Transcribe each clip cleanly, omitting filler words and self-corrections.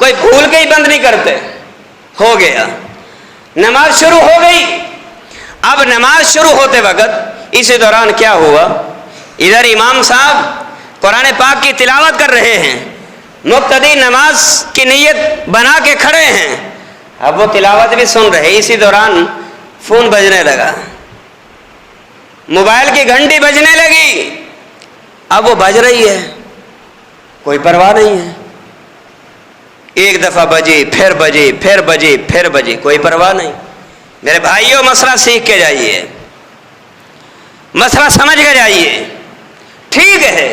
کوئی بھول کے ہی بند نہیں کرتے. ہو گیا, نماز شروع ہو گئی. اب نماز شروع ہوتے وقت اسی دوران کیا ہوا, ادھر امام صاحب قرآن پاک کی تلاوت کر رہے ہیں, مقتدی نماز کی نیت بنا کے کھڑے ہیں. اب وہ تلاوت بھی سن رہے, اسی دوران فون بجنے لگا, موبائل کی گھنٹی بجنے لگی. اب وہ بج رہی ہے, کوئی پرواہ نہیں ہے. ایک دفعہ بجی, پھر بجی, پھر بجی, پھر بجی, کوئی پرواہ نہیں. میرے بھائیوں, مسئلہ سیکھ کے جائیے, مسئلہ سمجھ کے جائیے. ٹھیک ہے,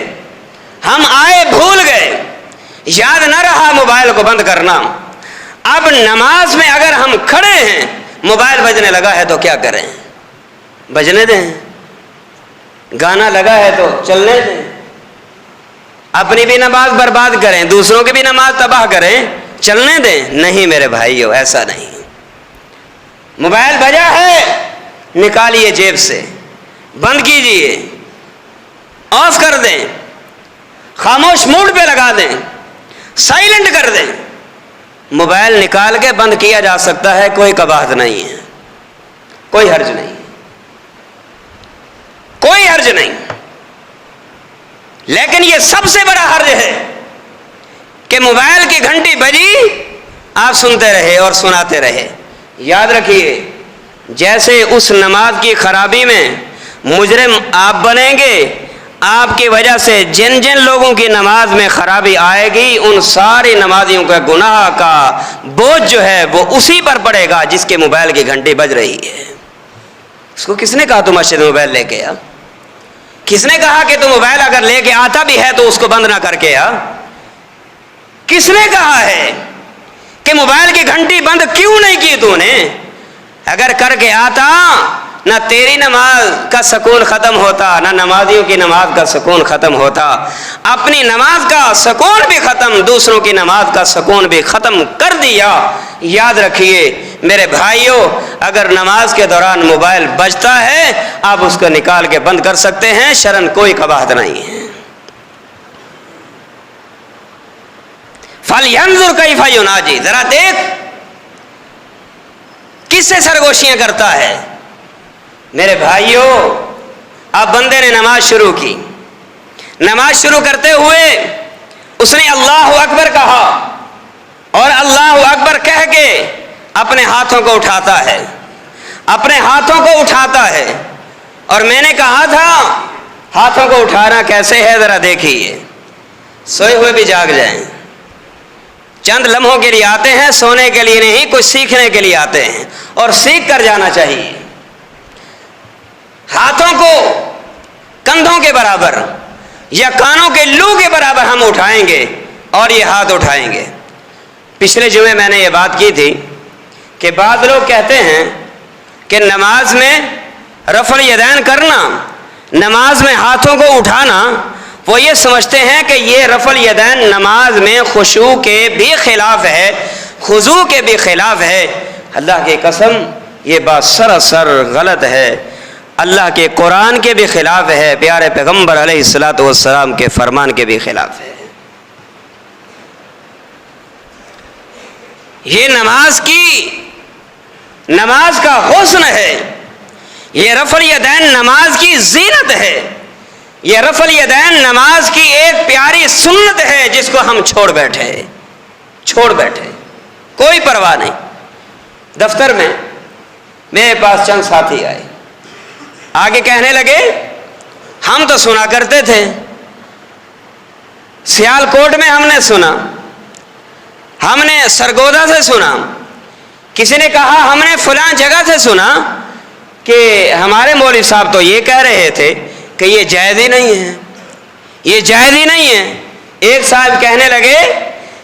ہم آئے بھول گئے, یاد نہ رہا موبائل کو بند کرنا. اب نماز میں اگر ہم کھڑے ہیں, موبائل بجنے لگا ہے تو کیا کریں؟ بجنے دیں. گانا لگا ہے تو چلنے دیں. اپنی بھی نماز برباد کریں, دوسروں کی بھی نماز تباہ کریں, چلنے دیں؟ نہیں میرے بھائیو, ایسا نہیں. موبائل بجا ہے, نکالیے جیب سے, بند کیجئے, آف کر دیں, خاموش موڈ پہ لگا دیں, سائلنٹ کر دیں. موبائل نکال کے بند کیا جا سکتا ہے, کوئی قباحت نہیں ہے, کوئی حرج نہیں, کوئی حرج نہیں. لیکن یہ سب سے بڑا حرج ہے کہ موبائل کی گھنٹی بجی, آپ سنتے رہے اور سناتے رہے. یاد رکھیے, جیسے اس نماز کی خرابی میں مجرم آپ بنیں گے, آپ کی وجہ سے جن جن لوگوں کی نماز میں خرابی آئے گی, ان سارے نمازیوں کا گناہ کا بوجھ جو ہے وہ اسی پر پڑے گا جس کے موبائل کی گھنٹی بج رہی ہے. اس کو کس نے کہا تو مسجد میں موبائل لے کے آ؟ کس نے کہا کہ تو موبائل اگر لے کے آتا بھی ہے تو اس کو بند نہ کر کے آ؟ کس نے کہا ہے کہ موبائل کی گھنٹی بند کیوں نہیں کی تو نے؟ اگر کر کے آتا, نہ تیری نماز کا سکون ختم ہوتا, نہ نمازیوں کی نماز کا سکون ختم ہوتا. اپنی نماز کا سکون بھی ختم, دوسروں کی نماز کا سکون بھی ختم کر دیا. یاد رکھیے میرے بھائیوں, اگر نماز کے دوران موبائل بجتا ہے, آپ اس کو نکال کے بند کر سکتے ہیں, شرعاً کوئی قباحت نہیں ہے. فَلْيَنْظُرْ كَيْفَ يُنَاجِي, ذرا دیکھ کس سے سرگوشیاں کرتا ہے. میرے بھائیوں, اب بندے نے نماز شروع کی. نماز شروع کرتے ہوئے اس نے اللہ اکبر کہا, اور اللہ اکبر کہہ کے اپنے ہاتھوں کو اٹھاتا ہے, اپنے ہاتھوں کو اٹھاتا ہے. اور میں نے کہا تھا ہاتھوں کو اٹھانا کیسے ہے, ذرا دیکھیے. سوئے ہوئے بھی جاگ جائیں. چند لمحوں کے لیے آتے ہیں, سونے کے لیے نہیں, کچھ سیکھنے کے لیے آتے ہیں, اور سیکھ کر جانا چاہیے. ہاتھوں کو کندھوں کے برابر یا کانوں کے لو کے برابر ہم اٹھائیں گے, اور یہ ہاتھ اٹھائیں گے. پچھلے جمعے میں نے یہ بات کی تھی کہ بعض لوگ کہتے ہیں کہ نماز میں رفع الیدین کرنا, نماز میں ہاتھوں کو اٹھانا, وہ یہ سمجھتے ہیں کہ یہ رفع الیدین نماز میں خشوع کے بھی خلاف ہے, خضوع کے بھی خلاف ہے. اللہ کی قسم یہ بات سراسر غلط ہے, اللہ کے قرآن کے بھی خلاف ہے, پیارے پیغمبر علیہ الصلوۃ والسلام کے فرمان کے بھی خلاف ہے. یہ نماز کا حسن ہے, یہ رفع الیدین نماز کی زینت ہے, یہ رفع الیدین نماز کی ایک پیاری سنت ہے جس کو ہم چھوڑ بیٹھے, کوئی پرواہ نہیں. دفتر میں میرے پاس چند ساتھی آئے, آگے کہنے لگے ہم تو سنا کرتے تھے, سیال کوٹ میں ہم نے سنا, ہم نے سرگودا سے سنا, کسی نے کہا ہم نے فلاں جگہ سے سنا کہ ہمارے مولوی صاحب تو یہ کہہ رہے تھے کہ یہ جائز ہی نہیں ہے, یہ جائز ہی نہیں ہے. ایک صاحب کہنے لگے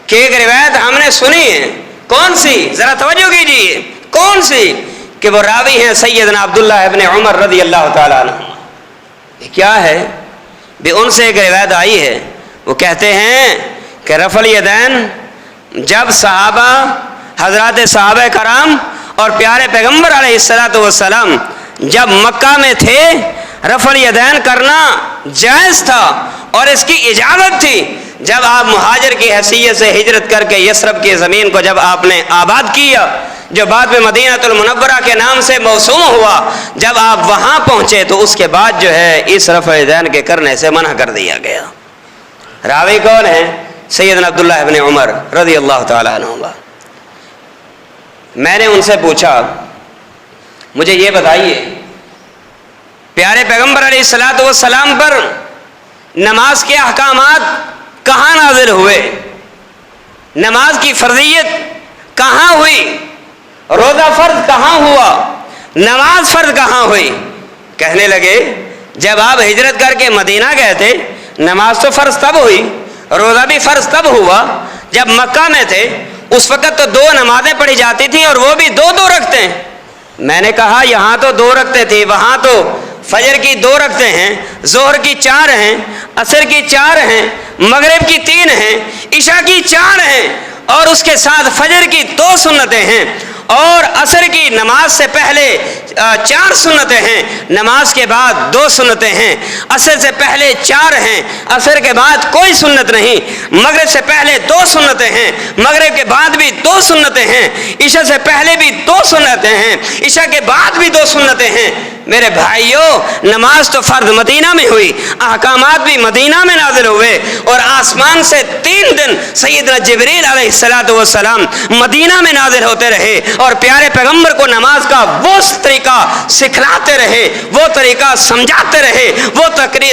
کہ ایک روایت ہم نے سنی ہے. کون سی؟ ذرا توجہ کیجیے. کون سی؟ کہ وہ راوی ہیں سیدنا عبداللہ ابن عمر رضی اللہ تعالیٰ عنہ. کیا ہے بھی ان سے ایک روایت آئی ہے, وہ کہتے ہیں کہ رفع الیدین جب صحابہ, حضرات صحابہ کرام اور پیارے پیغمبر علیہ الصلوۃ والسلام جب مکہ میں تھے, رفع الیدین کرنا جائز تھا اور اس کی اجازت تھی. جب آپ مہاجر کی حیثیت سے ہجرت کر کے یثرب کی زمین کو جب آپ نے آباد کیا، جو بعد میں مدینہ المنورہ کے نام سے موسوم ہوا، جب آپ وہاں پہنچے تو اس کے بعد جو ہے اس رفع دین کے کرنے سے منع کر دیا گیا۔ راوی کون ہے؟ سیدنا عبداللہ ابن عمر رضی اللہ تعالیٰ عنہما۔ میں نے ان سے پوچھا، مجھے یہ بتائیے پیارے پیغمبر علیہ الصلوۃ والسلام پر نماز کے احکامات کہاں نازل ہوئے؟ نماز کی فرضیت کہاں ہوئی؟ روزہ فرض کہاں ہوا؟ نماز فرض کہاں ہوئی؟ کہنے لگے جب آپ ہجرت کر کے مدینہ گئے تھے نماز تو فرض تب ہوئی، روزہ بھی فرض تب ہوا جب مکہ میں تھے، اس وقت تو 2 نمازیں پڑھی جاتی تھیں اور وہ بھی 2 رکعتیں۔ میں نے کہا یہاں تو 2 رکعتیں تھی، وہاں تو فجر کی 2 رکعتیں ہیں، ظہر کی 4 ہیں، عصر کی 4 ہیں، مغرب کی 3 ہیں، عشاء کی 4 ہیں، اور اس کے ساتھ فجر کی 2 سنتیں ہیں، اور عصر کی نماز سے پہلے 4 سنتیں ہیں، نماز کے بعد 2 سنتیں ہیں، عصر سے پہلے 4 ہیں، عصر کے بعد کوئی سنت نہیں، مغرب سے پہلے 2 سنتیں ہیں، مغرب کے بعد بھی 2 سنتیں ہیں، عشاء سے پہلے بھی 2 سنتیں ہیں، عشاء کے بعد بھی 2 سنتیں ہیں۔ میرے بھائیوں، نماز تو فرض مدینہ میں ہوئی، احکامات بھی مدینہ میں نازل ہوئے، اور آسمان سے 3 دن سیدنا جبریل علیہ السلام مدینہ میں نازل ہوتے رہے اور پیارے پیغمبر کو نماز کا وہ طریقہ سکھلاتے رہے، وہ طریقہ سمجھاتے رہے، وہ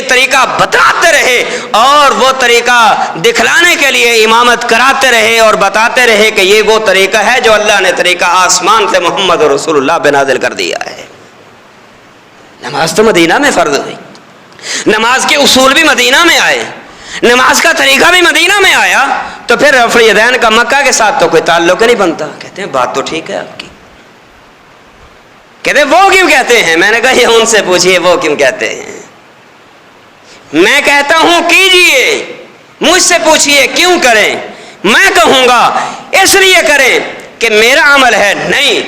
طریقہ بتاتے رہے، اور وہ طریقہ دکھلانے کے لیے امامت کراتے رہے اور بتاتے رہے کہ یہ وہ طریقہ ہے جو اللہ نے طریقہ آسمان سے محمد رسول اللہ پہ نازل کر دیا ہے۔ نماز تو مدینہ میں فرض ہوئی، نماز کے اصول بھی مدینہ میں آئے، نماز کا طریقہ بھی مدینہ میں آیا، تو پھر رفع یدین کا مکہ کے ساتھ تو کوئی تعلق نہیں بنتا۔ کہتے ہیں بات تو ٹھیک ہے آپ کی، کہتے ہیں وہ کیوں کہتے ہیں؟ میں نے کہا یہ ان سے پوچھئے وہ کیوں کہتے ہیں۔ میں کہتا ہوں کیجئے، مجھ سے پوچھئے کیوں کریں؟ میں کہوں گا اس لیے کریں کہ میرا عمل ہے، نہیں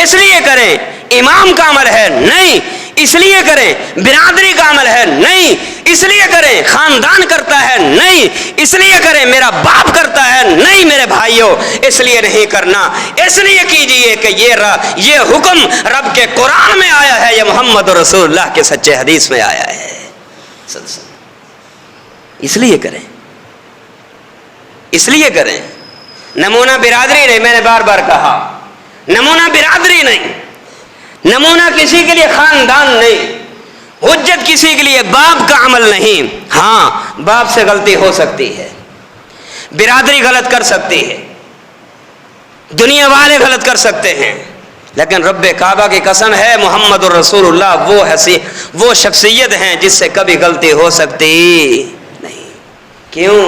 اس لیے کریں امام کا عمل ہے، نہیں اس لیے کریں برادری کا عمل ہے، نہیں اس لیے کریں خاندان کرتا ہے، نہیں اس لیے کریں میرا باپ کرتا ہے، نہیں میرے بھائیوں اس لیے نہیں کرنا، اس لیے کیجئے کہ یہ حکم رب کے قرآن میں آیا ہے، یہ محمد رسول اللہ کے سچے حدیث میں آیا ہے، اس لیے کریں، اس لیے کریں۔ نمونہ برادری نہیں، میں نے بار بار کہا نمونہ برادری نہیں، نمونہ کسی کے لیے خاندان نہیں، حجت کسی کے لیے باپ کا عمل نہیں۔ ہاں باپ سے غلطی ہو سکتی ہے، برادری غلط کر سکتی ہے، دنیا والے غلط کر سکتے ہیں، لیکن رب کعبہ کی قسم ہے محمد الرسول اللہ وہ شخصیت ہیں جس سے کبھی غلطی ہو سکتی نہیں۔ کیوں؟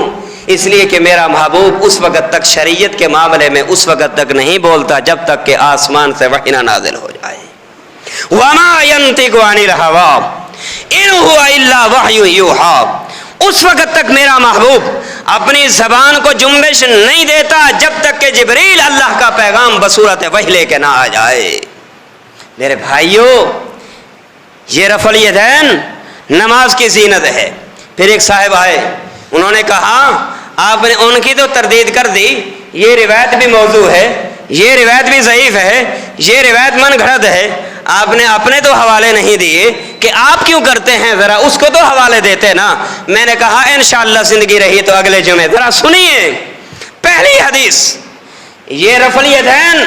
اس لیے کہ میرا محبوب اس وقت تک شریعت کے معاملے میں اس وقت تک نہیں بولتا جب تک کہ آسمان سے وحی نہ نازل ہو جائے۔ وَمَا يَنْطِقُ عَنِ الْهَوَىٰ إِنْ هُوَ إِلَّا وَحْيٌ يُوحَىٰ، اس وقت تک میرا محبوب اپنی زبان کو جنبش نہیں دیتا جب تک کہ جبریل اللہ کا پیغام بصورت وحی لے کے نہ آ جائے۔ میرے بھائیوں، یہ رفع الیدین نماز کی زینت ہے۔ پھر ایک صاحب آئے، انہوں نے کہا آپ نے ان کی تو تردید کر دی، یہ روایت بھی موضوع ہے، یہ روایت بھی ضعیف ہے، یہ روایت من گھڑت ہے، آپ نے اپنے تو حوالے نہیں دیے کہ آپ کیوں کرتے ہیں، ذرا اس کو تو حوالے دیتے نا۔ میں نے کہا انشاءاللہ زندگی رہی تو اگلے جمعے ذرا سنیے پہلی حدیث۔ یہ رفع الیدین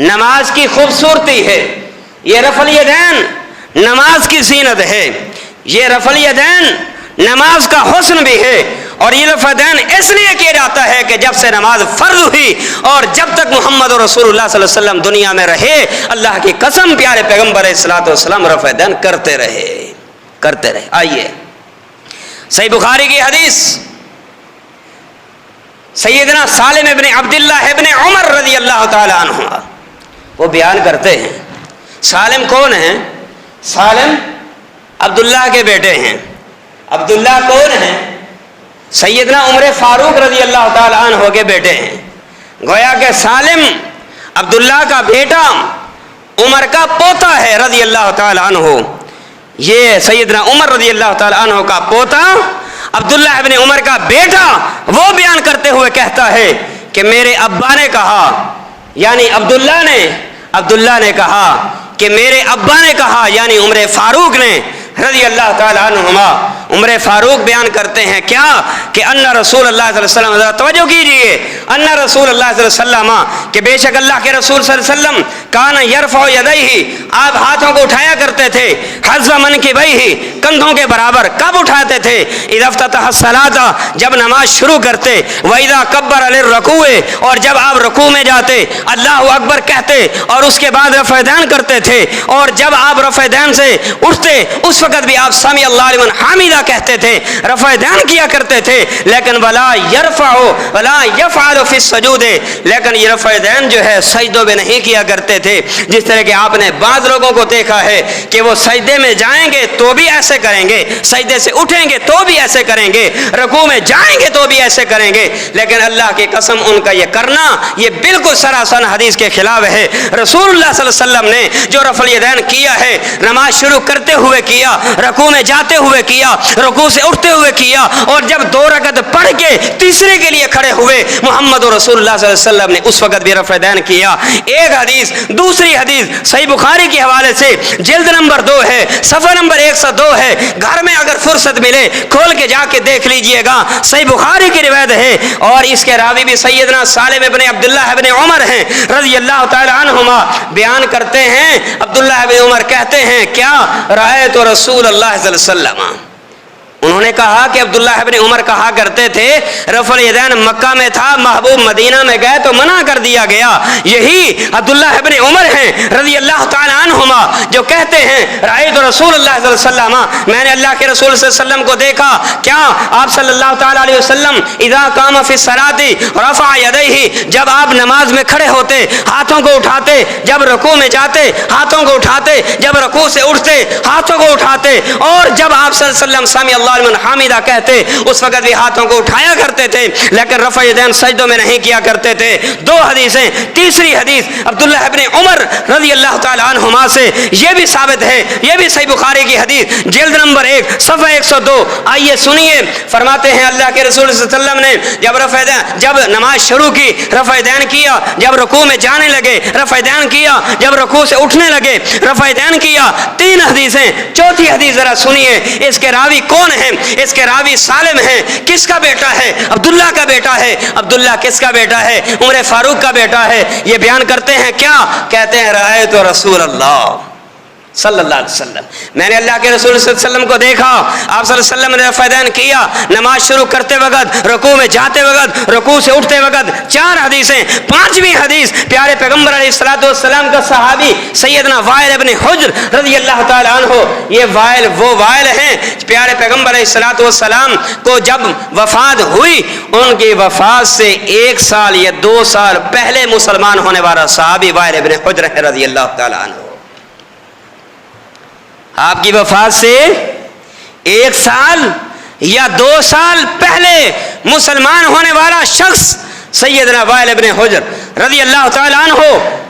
نماز کی خوبصورتی ہے، یہ رفع الیدین نماز کی زینت ہے، یہ رفع الیدین نماز کا حسن بھی ہے، اور یہ رفع الیدین اس لیے کیا جاتا ہے کہ جب سے نماز فرض ہوئی اور جب تک محمد رسول اللہ صلی اللہ علیہ وسلم دنیا میں رہے، اللہ کی قسم پیارے پیغمبر علیہ الصلوۃ والسلام رفع الیدین کرتے رہے۔ آئیے صحیح بخاری کی حدیث، سیدنا سالم ابن عبداللہ ابن عمر رضی اللہ تعالی عنہ وہ بیان کرتے ہیں۔ سالم کون ہیں؟ سالم عبداللہ کے بیٹے ہیں۔ عبداللہ کون ہیں؟ سیدنا عمر فاروق رضی اللہ تعالی عنہ کے بیٹے ہیں۔ گویا کہ سالم عبداللہ کا بیٹا عمر کا پوتا ہے رضی اللہ تعالی عنہ، یہ سیدنا عمر رضی اللہ تعالی عنہ کا پوتا عبداللہ ابن عمر کا بیٹا وہ بیان کرتے ہوئے کہتا ہے کہ میرے ابا نے کہا، یعنی عبداللہ نے کہا کہ میرے ابا نے کہا، یعنی عمر فاروق نے رضی اللہ تعالی عنہما، عمر فاروق بیان کرتے ہیں کیا کہ ان رسول اللہ صلی اللہ علیہ وسلم، توجہ کیجئے، ان رسول اللہ صلی اللہ علیہ وسلم کہ بے شک اللہ کے رسول صلی اللہ علیہ وسلم کان یرفع یدیہ، آپ ہاتھوں کو اٹھایا کرتے تھے، حذو منکبیہ، کندھوں کے برابر، کب اٹھاتے تھے؟ اذا افتتح الصلاۃ، جب نماز شروع کرتے، واذا کبر للرکوع، اور جب آپ رکوع میں جاتے اللہ اکبر کہتے اور اس کے بعد رفع دین کرتے تھے، اور جب آپ رفع دین سے اٹھتے اس وقت بھی آپ سمی اللہ لمن حمیدہ کہتے تھے، رفع دین کیا کرتے تھے، لیکن ولا یرفع ولا یفعل فی السجود، لیکن یہ رفع دین جو ہے سجدوں میں نہیں کیا کرتے تھے، جس طرح کہ آپ نے بعض لوگوں کو دیکھا ہے کہ وہ سجدے میں جائیں گے تو بھی ایسے کریں گے، سجدے سے اٹھیں گے تو بھی ایسے کریں گے، رکوع میں جائیں گے تو بھی ایسے کریں گے، لیکن اللہ کی قسم ان کا یہ کرنا یہ بالکل سراسر حدیث کے خلاف ہے۔ رسول اللہ صلی اللہ علیہ وسلم نے جو رفع الیدین کیا ہے، نماز شروع کرتے ہوئے کیا، رکوع میں جاتے ہوئے کیا، رکوع سے اٹھتے ہوئے کیا، اور جب 2 رکعت پڑھ کے تیسرے کے لیے کھڑے ہوئے محمد رسول اللہ صلی اللہ علیہ وسلم نے اس وقت بھی رفع دین کیا۔ ایک حدیث، دوسری حدیث صحیح بخاری کے حوالے سے جلد نمبر 2 ہے، صفحہ نمبر 102 ہے، گھر میں اگر فرصت ملے کھول کے جا کے دیکھ لیجئے گا، صحیح بخاری کی روایت ہے، اور اس کے راوی بھی سیدنا سالم ابن عبداللہ ابن عمر ہیں رضی اللہ تعالی عنہما، بیان کرتے ہیں عبداللہ ابن عمر کہتے ہیں کیا رأیت رسول اللہ صلی اللہ علیہ وسلم، انہوں نے کہا کہ عبداللہ ابن عمر کہا کرتے تھے رفع الیدین مکہ میں تھا، محبوب مدینہ میں گئے تو منع کر دیا گیا۔ یہی عبداللہ ابن عمر ہیں رضی اللہ تعالی عنہما جو کہتے ہیں رأیت رسول اللہ صلی اللہ علیہ وسلم، میں نے اللہ کے رسول صلی اللہ علیہ وسلم کو دیکھا، کیا آپ صلی اللہ تعالی علیہ وسلم اذا قام فی الصلاۃ رفع یدیہ، جب آپ نماز میں کھڑے ہوتے ہاتھوں کو اٹھاتے، جب رکوع میں جاتے ہاتھوں کو اٹھاتے، جب رکوع سے اٹھتے ہاتھوں کو اٹھاتے، اور جب آپ صلی اللہ علیہ وسلم سمی اللہ لمن حمیدہ کہتے اس وقت بھی ہاتھوں کو اٹھایا کرتے تھے، لیکن رفع یدین سجدوں میں نہیں کیا کرتے تھے۔ 2 حدیثیں، تیسری حدیث عبداللہ ابن عمر رضی اللہ تعالی عنہما سے یہ بھی ثابت ہے، یہ بھی صحیح بخاری کی حدیث جلد نمبر 1 صفحہ 102، آئیے سنیے، فرماتے ہیں اللہ کے رسول صلی اللہ علیہ وسلم نے جب نماز شروع کی رفع دین کیا، جب رکوع میں جانے لگے رفع دین کیا، جب رکوع سے اٹھنے لگے رفع دین کیا۔ 3 حدیثیں، چوتھی حدیث ذرا سنیے، اس کے راوی کون ہیں؟ اس کے راوی سالم ہیں، کس کا بیٹا ہے؟ عبداللہ کا بیٹا ہے۔ عبداللہ کس کا بیٹا ہے؟ عمر فاروق کا بیٹا ہے۔ یہ بیان کرتے ہیں کیا؟ کہتے ہیں رأیت رسول اللہ صلی اللہ علیہ وسلم، میں نے اللہ کے رسول صلی اللہ علیہ وسلم کو دیکھا، آپ صلی اللہ علیہ وسلم نے رفع دین کیا، نماز شروع کرتے وقت، رکوع میں جاتے وقت، رکوع سے اٹھتے وقت۔ 4 حدیثیں، 5ویں حدیث پیارے پیغمبر علیہ السلام کا صحابی سیدنا وائل ابن حجر رضی اللہ تعالی عنہ، یہ وائل وہ وائل ہیں پیارے پیغمبر علیہ السلام کو جب وفات ہوئی، ان کی وفات سے 1 سال یا 2 سال پہلے مسلمان ہونے والا صحابی وائل ابن حجر رضی اللہ تعالی عنہ، آپ کی وفات سے 1 سال یا 2 سال پہلے مسلمان ہونے والا شخص سیدنا وائل ابن حجر رضی اللہ تعالی عنہ،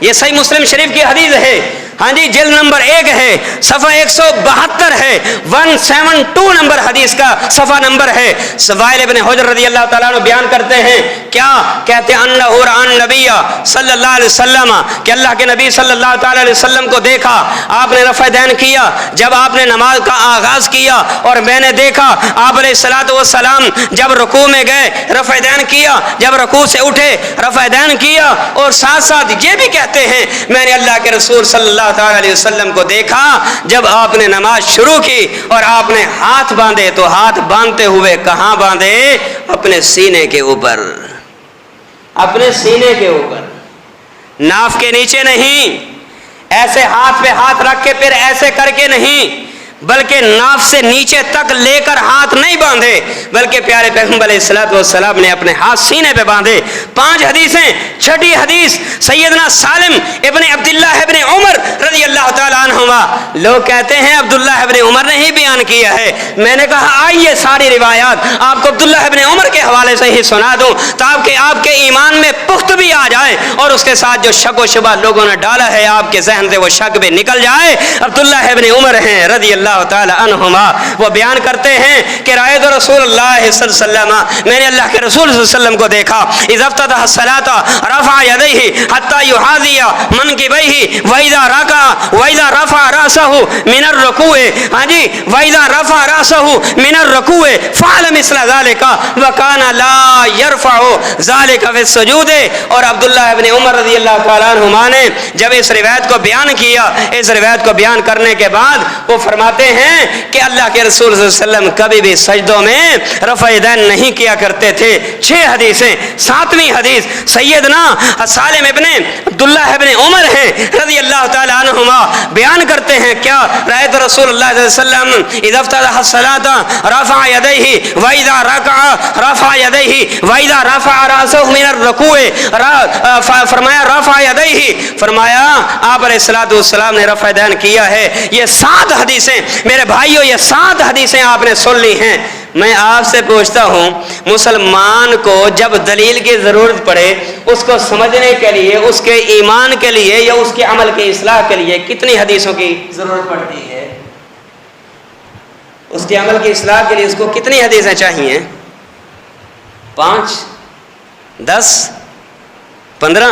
یہ صحیح مسلم شریف کی حدیث ہے، ہاں جی جلد نمبر 1 ہے، صفحہ 172 ہے، 172 نمبر حدیث کا صفحہ نمبر ہے۔ وائل ابن حجر رضی اللہ تعالیٰ عنہ بیان کرتے ہیں کیا؟ کہتے ہیں انہ رأى النبی صلی اللہ علیہ وسلم، کہ اللہ کے نبی صلی اللہ تعالیٰ علیہ وسلم کو دیکھا، آپ نے رفع دین کیا، جب آپ نے نماز کا آغاز کیا، اور میں نے دیکھا آپ علیہ الصلوۃ والسلام جب رکوع میں گئے رفع دین کیا، جب رکوع سے اٹھے رفع دین کیا، اور ساتھ ساتھ یہ بھی کہتے ہیں میں نے اللہ کے رسول صلی اللہ تعالی علیہ وسلم کو دیکھا جب آپ نے نماز شروع کی اور آپ نے ہاتھ باندھے تو ہاتھ باندھتے ہوئے کہاں باندھے؟ اپنے سینے کے اوپر، اپنے سینے کے اوپر، ناف کے نیچے نہیں، ایسے ہاتھ پہ ہاتھ رکھ کے پھر ایسے کر کے نہیں، بلکہ ناف سے نیچے تک لے کر ہاتھ نہیں باندھے، بلکہ پیارے پیغمبر علیہ الصلوۃ والسلام نے اپنے ہاتھ سینے پہ باندھے۔ 5 حدیثیں، 6ٹھی حدیث سیدنا سالم ابن عبداللہ ابن عمر رضی اللہ تعالیٰ عنہما، لوگ کہتے ہیں عبداللہ ابن عمر نے ہی بیان کیا ہے، میں نے کہا آئیے ساری روایات آپ کو عبداللہ ابن عمر کے حوالے سے ہی سنا دوں تاکہ آپ کے ایمان میں پخت بھی آ جائے اور اس کے ساتھ جو شک و شبہ لوگوں نے ڈالا ہے آپ کے ذہن سے وہ شک بھی نکل جائے۔ عبداللہ ابن عمر ہیں رضی اللہ تعالی عنہما، وہ بیان کرتے ہیں کہ رأیت رسول اللہ صلی اللہ علیہ وسلم، میں نے اللہ کے رسول صلی اللہ علیہ وسلم کو دیکھا، اذا افتتح الصلاۃ رفع یدیہ حتی یحاذی منکبیہ واذا رکع واذا رفع رأسہ من الرکوع، ہاں جی، واذا رفع رأسہ من الرکوع فعل مثل ذلك وکان لا یرفع ذلك فی السجود۔ اور عبداللہ ابن عمر رضی اللہ تعالیٰ عنہما نے جب اس روایت کو بیان کیا، اس روایت کو بیان کرنے کے بعد وہ فرماتے ہیں کہ اللہ کے رسول صلی اللہ علیہ وسلم کبھی بھی سجدوں میں رفع یدین نہیں کیا کرتے تھے۔ 6 حدیثیں، 7ویں حدیث سیدنا سالم ابن عبداللہ ابن عمر ہیں رضی اللہ تعالیٰ عنہما بیان کرتے ہیں کیا، رأیت رسول اللہ صلی اللہ علیہ وسلم اذا افتتح الصلاۃ رفع یدیہ واذا رکع رفع یدیہ واذا رفع رأسہ من الرکوع، فرمایا رفع یدیہ، فرمایا آپ علیہ الصلوۃ والسلام نے رفع یدین کیا ہے۔ یہ 7 حدیثیں میرے بھائیوں، یہ 7 حدیثیں آپ نے سن لی ہیں۔ میں آپ سے پوچھتا ہوں، مسلمان کو جب دلیل کی ضرورت پڑے اس کو سمجھنے کے لیے، اس کے ایمان کے لیے یا اس کے عمل کی اصلاح کے لیے کتنی حدیثوں کی ضرورت پڑتی ہے؟ اس کے عمل کی اصلاح کے لیے اس کو کتنی حدیثیں چاہیے؟ 5 10 15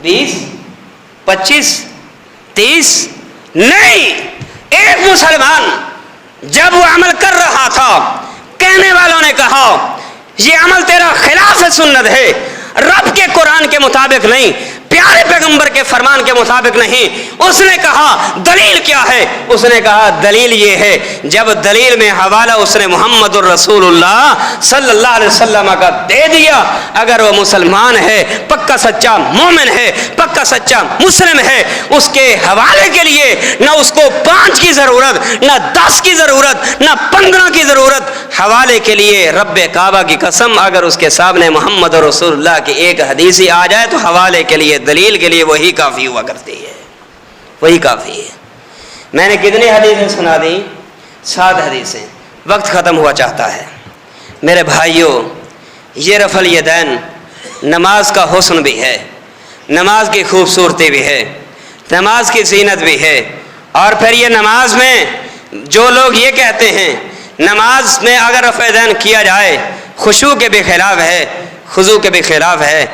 20 25 30؟ نہیں، ایک مسلمان جب وہ عمل کر رہا تھا، کہنے والوں نے کہا یہ عمل تیرا خلاف سنت ہے، رب کے قرآن کے مطابق نہیں، پیارے پیغمبر کے فرمان کے مطابق نہیں۔ اس نے کہا دلیل کیا ہے؟ اس نے کہا دلیل یہ ہے، جب دلیل میں حوالہ اس نے محمد الرسول اللہ صلی اللہ علیہ وسلم کا دے دیا، اگر وہ مسلمان ہے، پکا سچا مومن ہے، پکا سچا مسلم ہے، اس کے حوالے کے لیے نہ اس کو 5 کی ضرورت، نہ 10 کی ضرورت، نہ 15 کی ضرورت، حوالے کے لیے رب کعبہ کی قسم اگر اس کے سامنے محمد رسول اللہ کی ایک حدیث ہی آ جائے تو حوالے کے لیے، دلیل کے لیے وہی کافی ہوا کرتی ہے، وہی کافی ہے۔ میں نے کتنی حدیثیں سنا دی؟ 7 حدیثیں۔ وقت ختم ہوا چاہتا ہے میرے بھائیوں۔ یہ رفع الیدین نماز کا حسن بھی ہے، نماز کی خوبصورتی بھی ہے، نماز کی زینت بھی ہے۔ اور پھر یہ نماز میں جو لوگ یہ کہتے ہیں نماز میں اگر رفع الیدین کیا جائے خشوع کے بھی خلاف ہے، خضوع کے بھی خلاف ہے،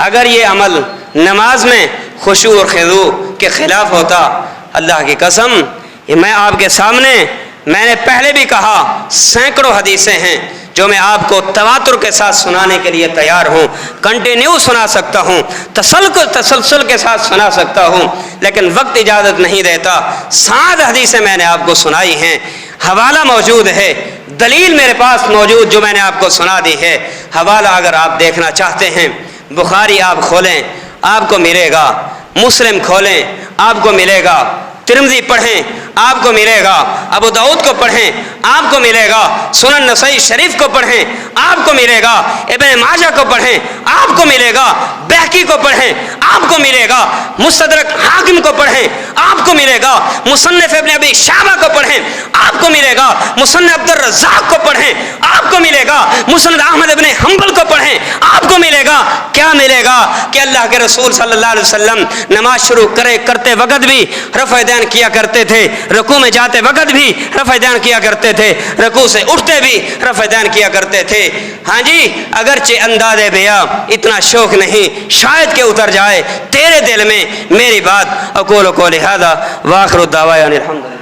اگر یہ عمل نماز میں خشوع اور خضوع کے خلاف ہوتا، اللہ کی قسم یہ میں آپ کے سامنے، میں نے پہلے بھی کہا، سینکڑوں حدیثیں ہیں جو میں آپ کو تواتر کے ساتھ سنانے کے لیے تیار ہوں، کنٹینیو سنا سکتا ہوں، تسلسل کے ساتھ سنا سکتا ہوں، لیکن وقت اجازت نہیں دیتا۔ 7 حدیثیں میں نے آپ کو سنائی ہیں، حوالہ موجود ہے، دلیل میرے پاس موجود جو میں نے آپ کو سنا دی ہے۔ حوالہ اگر آپ دیکھنا چاہتے ہیں، بخاری آپ کھولیں آپ کو ملے گا، مسلم کھولیں آپ کو ملے گا، ترمذی پڑھیں آپ کو ملے گا، ابو داؤد کو پڑھیں آپ کو ملے گا، سنن نسائی شریف کو پڑھیں آپ کو ملے گا، ابن ماجہ کو پڑھیں آپ کو ملے گا، بہقی کو پڑھیں آپ کو ملے گا، مستدرک حاکم کو پڑھیں آپ کو ملے گا، مصنف ابن ابی شیبہ کو پڑھیں آپ کو ملے گا، مصنف عبد الرزاق کو پڑھیں آپ کو ملے گا، مسند احمد ابن حنبل کو پڑھیں آپ کو ملے گا۔ کیا ملے گا؟ کہ اللہ کے رسول صلی اللہ علیہ وسلم نماز شروع کرتے وقت بھی رفع الیدین کیا کرتے تھے، رکوع میں جاتے وقت بھی رفع الیدین کیا کرتے تھے، رکوع سے اٹھتے بھی رفع الیدین کیا کرتے تھے۔ ہاں جی، اگرچہ انداز بیاں اتنا شوق نہیں، شاید کہ اتر جائے تیرے دل میں میری بات۔ اقول قولی ھذا واخر الدعوانا الحمدللہ۔